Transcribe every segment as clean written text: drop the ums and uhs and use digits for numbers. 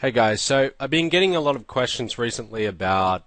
Hey guys, so I've been getting a lot of questions recently about,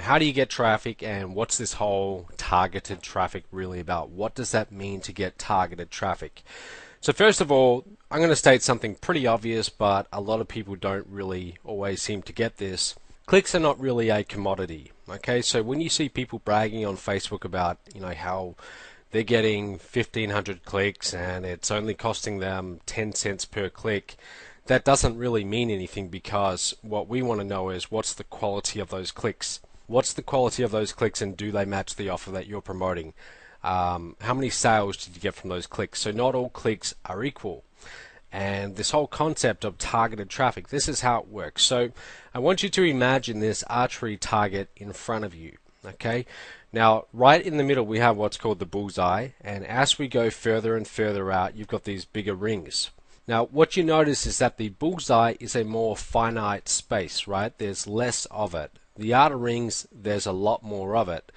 how do you get traffic and what's this whole targeted traffic really about? What does that mean to get targeted traffic? So first of all, I'm going to state something pretty obvious, but a lot of people don't really always seem to get this. Clicks are not really a commodity. Okay, so when you see people bragging on Facebook about, how they're getting 1,500 clicks and it's only costing them 10 cents per click, that doesn't really mean anything because what we want to know is what's the quality of those clicks? What's the quality of those clicks and do they match the offer that you're promoting? How many sales did you get from those clicks? So not all clicks are equal. And this whole concept of targeted traffic, this is how it works. So I want you to imagine this archery target in front of you. Okay, now right in the middle we have what's called the bullseye, and as we go further and further out, you've got these bigger rings. Now, what you notice is that the bullseye is a more finite space, right? There's less of it. The outer rings, there's a lot more of it.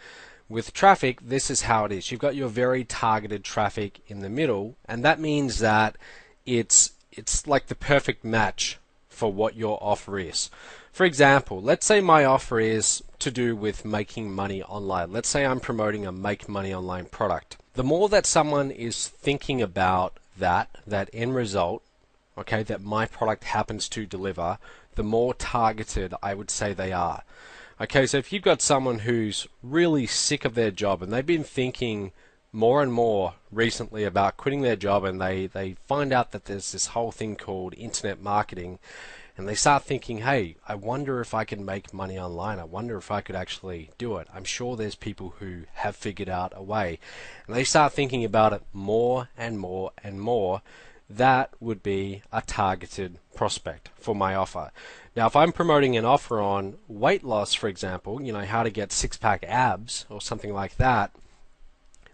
With traffic, this is how it is. You've got your very targeted traffic in the middle, and that means that it's like the perfect match for what your offer is. For example, let's say my offer is to do with making money online. Let's say I'm promoting a make money online product. The more that someone is thinking about that end result, okay, that my product happens to deliver, the more targeted I would say they are. Okay, so if you've got someone who's really sick of their job and they've been thinking more and more recently about quitting their job, and they find out that there's this whole thing called internet marketing, and they start thinking, hey, I wonder if I can make money online. I wonder if I could actually do it. I'm sure there's people who have figured out a way. And they start thinking about it more and more and more. That would be a targeted prospect for my offer. Now, if I'm promoting an offer on weight loss, for example, how to get six-pack abs or something like that,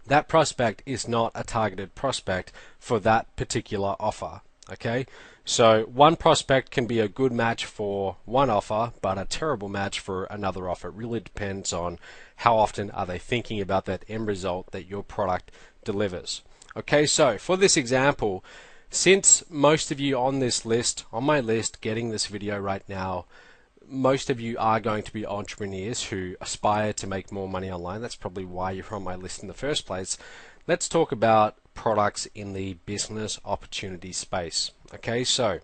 that prospect is not a targeted prospect for that particular offer. Okay, so one prospect can be a good match for one offer, but a terrible match for another offer. It really depends on how often are they thinking about that end result that your product delivers. Okay, so for this example, since most of you on this list, on my list, getting this video right now, most of you are going to be entrepreneurs who aspire to make more money online. That's probably why you're on my list in the first place. Let's talk about products in the business opportunity space. Okay, so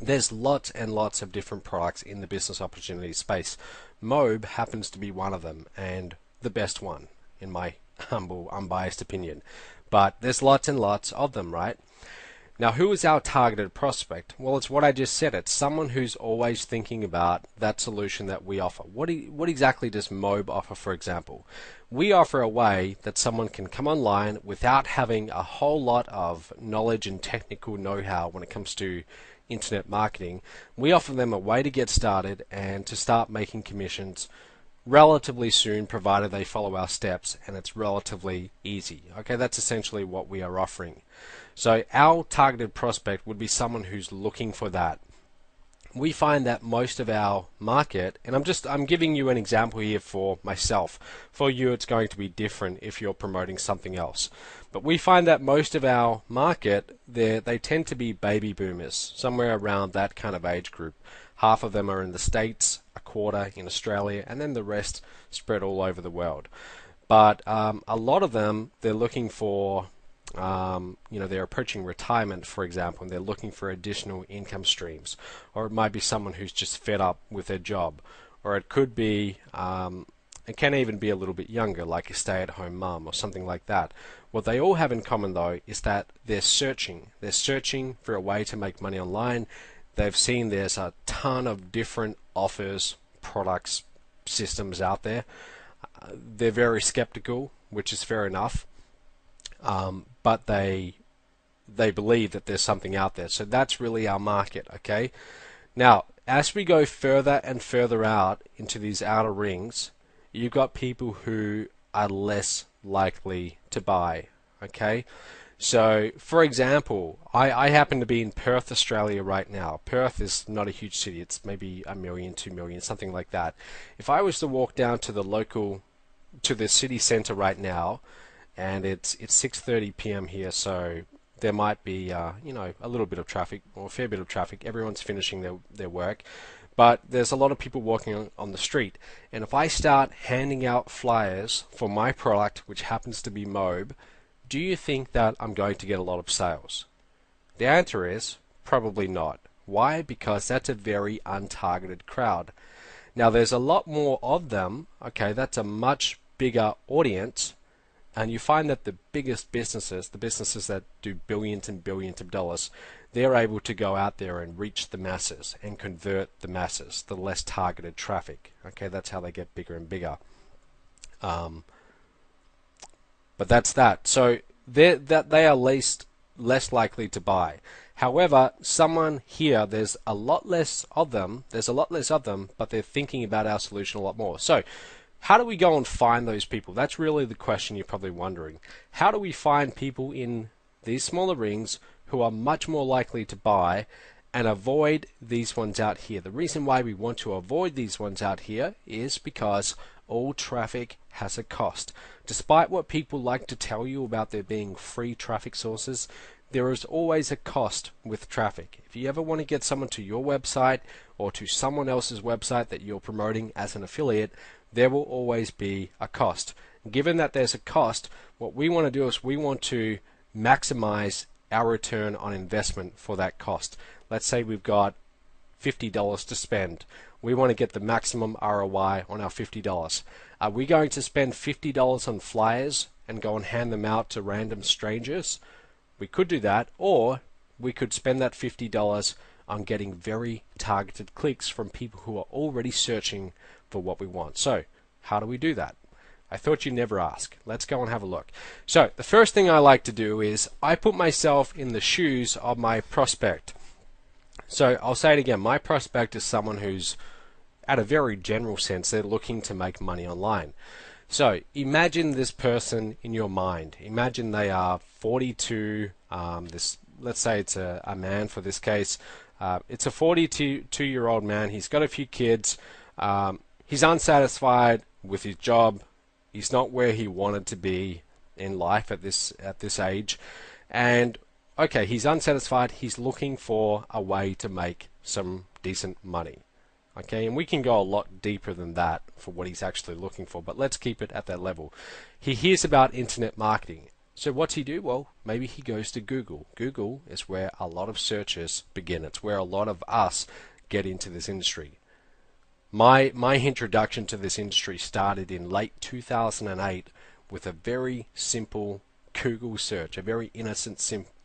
there's lots and lots of different products in the business opportunity space. Mobe happens to be one of them, and the best one, in my humble, unbiased opinion. But there's lots and lots of them, right? Now, who is our targeted prospect? Well, it's what I just said. It's someone who's always thinking about that solution that we offer. What exactly does Mobe offer, for example? We offer a way that someone can come online without having a whole lot of knowledge and technical know-how when it comes to internet marketing. We offer them a way to get started and to start making commissions relatively soon, provided they follow our steps, and it's relatively easy. Okay, that's essentially what we are offering. So our targeted prospect would be someone who's looking for that. We find that most of our market, and I'm giving you an example here for myself. For you, it's going to be different if you're promoting something else. But we find that most of our market, they tend to be baby boomers, somewhere around that kind of age group. Half of them are in the States, a quarter in Australia, and then the rest spread all over the world. But a lot of them, they're looking for they're approaching retirement, for example, and they're looking for additional income streams. Or it might be someone who's just fed up with their job. Or it could be, it can even be a little bit younger, like a stay-at-home mum or something like that. What they all have in common, though, is that they're searching. They're searching for a way to make money online. They've seen there's a ton of different offers, products, systems out there. They're very skeptical, which is fair enough. But they believe that there's something out there. So that's really our market, okay? Now, as we go further and further out into these outer rings, you've got people who are less likely to buy, okay? So, for example, I happen to be in Perth, Australia right now. Perth is not a huge city. It's maybe 1 million, 2 million, something like that. If I was to walk down to the city center right now, and it's 6:30 p.m. here, so there might be a little bit of traffic or a fair bit of traffic. Everyone's finishing their work, but there's a lot of people walking on the street. And if I start handing out flyers for my product, which happens to be Mobe, do you think that I'm going to get a lot of sales? The answer is probably not. Why? Because that's a very untargeted crowd. Now there's a lot more of them. Okay, that's a much bigger audience. And you find that the biggest businesses, the businesses that do billions and billions of dollars, they're able to go out there and reach the masses and convert the masses, the less targeted traffic. Okay, that's how they get bigger and bigger. But that's that. So they are less likely to buy. However, someone here, there's a lot less of them. There's a lot less of them, but they're thinking about our solution a lot more. So how do we go and find those people? That's really the question you're probably wondering. How do we find people in these smaller rings who are much more likely to buy and avoid these ones out here? The reason why we want to avoid these ones out here is because all traffic has a cost. Despite what people like to tell you about there being free traffic sources, there is always a cost with traffic. If you ever want to get someone to your website or to someone else's website that you're promoting as an affiliate, there will always be a cost. Given that there's a cost, what we want to do is we want to maximize our return on investment for that cost. Let's say we've got $50 to spend. We want to get the maximum ROI on our $50. Are we going to spend $50 on flyers and go and hand them out to random strangers? We could do that, or we could spend that $50 on getting very targeted clicks from people who are already searching for what we want. So how do we do that? I thought you'd never ask. Let's go and have a look. So the first thing I like to do is I put myself in the shoes of my prospect. So I'll say it again. My prospect is someone who's, at a very general sense, they're looking to make money online. So imagine this person in your mind. Imagine they are 42. Let's say it's a man for this case. It's a 42-year-old man. He's got a few kids. He's unsatisfied with his job. He's not where he wanted to be in life at this age. And okay, he's unsatisfied. He's looking for a way to make some decent money. Okay, and we can go a lot deeper than that for what he's actually looking for, but let's keep it at that level. He hears about internet marketing. So what's he do? Well, maybe he goes to Google. Google is where a lot of searches begin. It's where a lot of us get into this industry. My introduction to this industry started in late 2008 with a very simple Google search, a very innocent,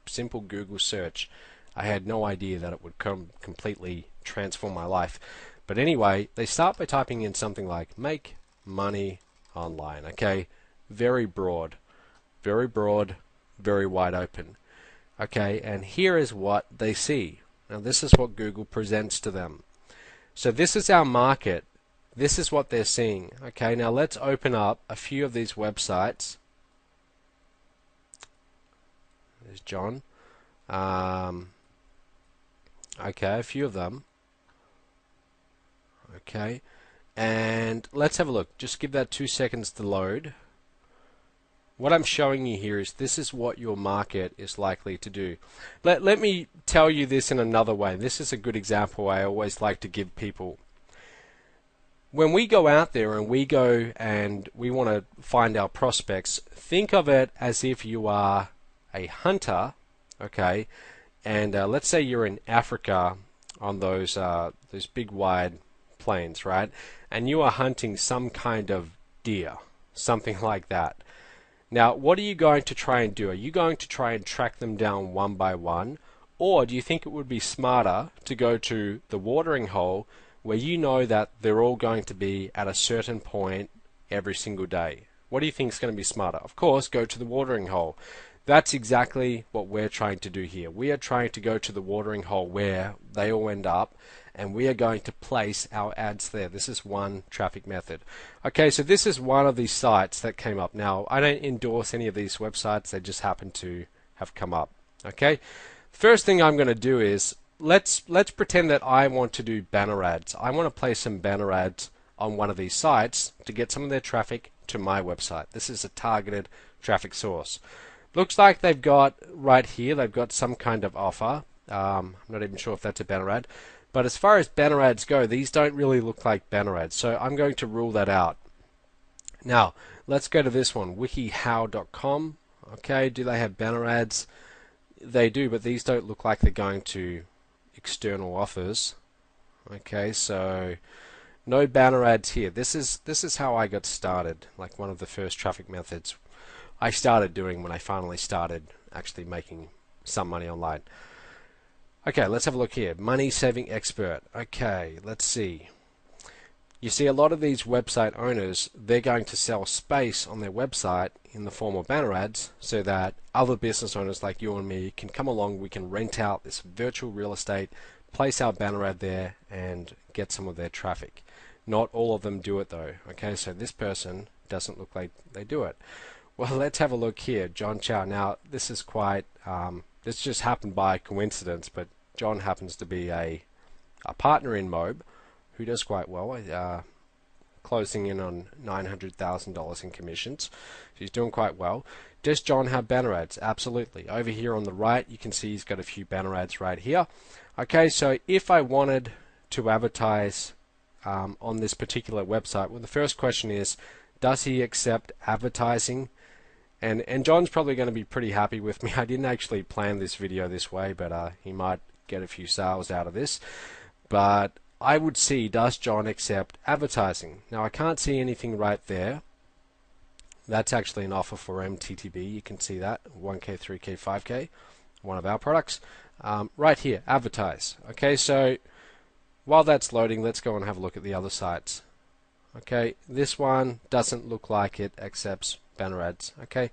simple Google search. I had no idea that it would completely transform my life. But anyway, they start by typing in something like make money online. Okay, very broad, very wide open. Okay, and here is what they see. Now this is what Google presents to them. So this is our market. This is what they're seeing. Okay, now let's open up a few of these websites. There's John. Okay, a few of them. Okay, and let's have a look. Just give that 2 seconds to load. What I'm showing you here is this is what your market is likely to do. Let me tell you this in another way. This is a good example I always like to give people. When we go out there and we want to find our prospects, think of it as if you are a hunter, okay, and let's say you're in Africa on those big wide plains, right? And you are hunting some kind of deer, something like that. Now, what are you going to try and do? Are you going to try and track them down one by one? Or do you think it would be smarter to go to the watering hole where you know that they're all going to be at a certain point every single day? What do you think is going to be smarter? Of course, go to the watering hole. That's exactly what we're trying to do here. We are trying to go to the watering hole where they all end up, and we are going to place our ads there. This is one traffic method. Okay, so this is one of these sites that came up. Now, I don't endorse any of these websites. They just happen to have come up. Okay, first thing I'm going to do is let's pretend that I want to do banner ads. I want to place some banner ads on one of these sites to get some of their traffic to my website. This is a targeted traffic source. Looks like they've got right here, they've got some kind of offer. I'm not even sure if that's a banner ad. But as far as banner ads go, these don't really look like banner ads. So I'm going to rule that out. Now, let's go to this one, wikihow.com. Okay, do they have banner ads? They do, but these don't look like they're going to external offers. Okay, so no banner ads here. This is how I got started, like one of the first traffic methods I started doing when I finally started actually making some money online. Okay, let's have a look here. Money saving expert. Okay, let's see. You see a lot of these website owners, they're going to sell space on their website in the form of banner ads so that other business owners like you and me can come along, we can rent out this virtual real estate, place our banner ad there and get some of their traffic. Not all of them do it though. Okay, so this person doesn't look like they do it. Well, let's have a look here. John Chow. Now, this is quite, this just happened by coincidence, but John happens to be a partner in Mobe who does quite well, closing in on $900,000 in commissions. So he's doing quite well. Does John have banner ads? Absolutely. Over here on the right, you can see he's got a few banner ads right here. Okay, so if I wanted to advertise on this particular website, well, the first question is, does he accept advertising? And John's probably going to be pretty happy with me. I didn't actually plan this video this way, but he might get a few sales out of this. But I would see, does John accept advertising? Now, I can't see anything right there. That's actually an offer for MTTB. You can see that, 1K, 3K, 5K, one of our products. Right here, advertise. Okay, so while that's loading, let's go and have a look at the other sites. Okay, this one doesn't look like it accepts banner ads. Okay,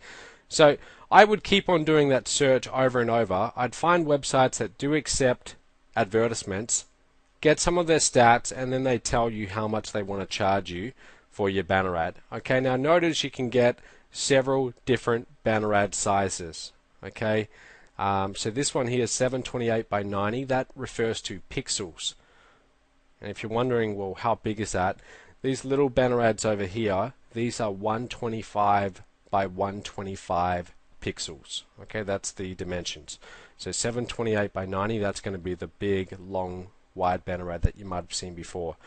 so I would keep on doing that search over and over. I'd find websites that do accept advertisements, get some of their stats, and then they tell you how much they want to charge you for your banner ad. Okay, now notice you can get several different banner ad sizes. Okay, so this one here is 728 by 90. That refers to pixels. And if you're wondering, well, how big is that? These little banner ads over here, these are 125 by 125 pixels. Okay, that's the dimensions. So 728 by 90, that's going to be the big, long, wide banner ad that you might have seen before.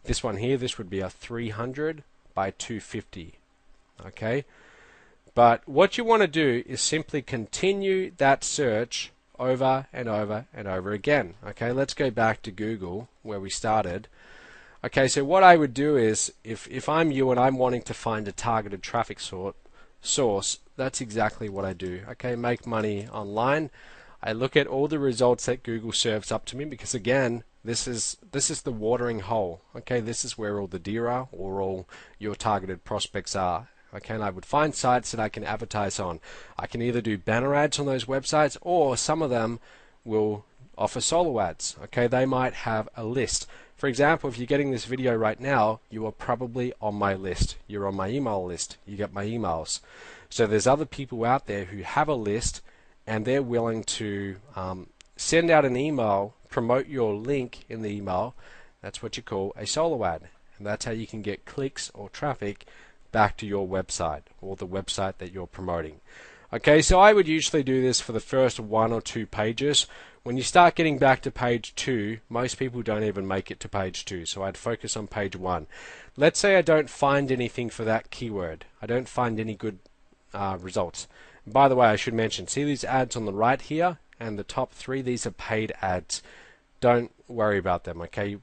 This one here, this would be a 300 by 250. Okay, but what you want to do is simply continue that search over and over and over again. Okay, let's go back to Google where we started. Okay, so what I would do is, if I'm you and I'm wanting to find a targeted traffic source, that's exactly what I do. Okay, make money online. I look at all the results that Google serves up to me because, again, this is the watering hole. Okay, this is where all the deer are, or all your targeted prospects are. Okay, and I would find sites that I can advertise on. I can either do banner ads on those websites, or some of them will offer solo ads. Okay, they might have a list. For example, if you're getting this video right now, you are probably on my list. You're on my email list. You get my emails. So there's other people out there who have a list and they're willing to send out an email, promote your link in the email. That's what you call a solo ad. And that's how you can get clicks or traffic back to your website or the website that you're promoting. Okay, so I would usually do this for the first 1 or 2 pages. When you start getting back to page 2, most people don't even make it to page 2, so I'd focus on page 1. Let's say I don't find anything for that keyword. I don't find any good results. And by the way, I should mention, see these ads on the right here and the top 3, these are paid ads. Don't worry about them, okay?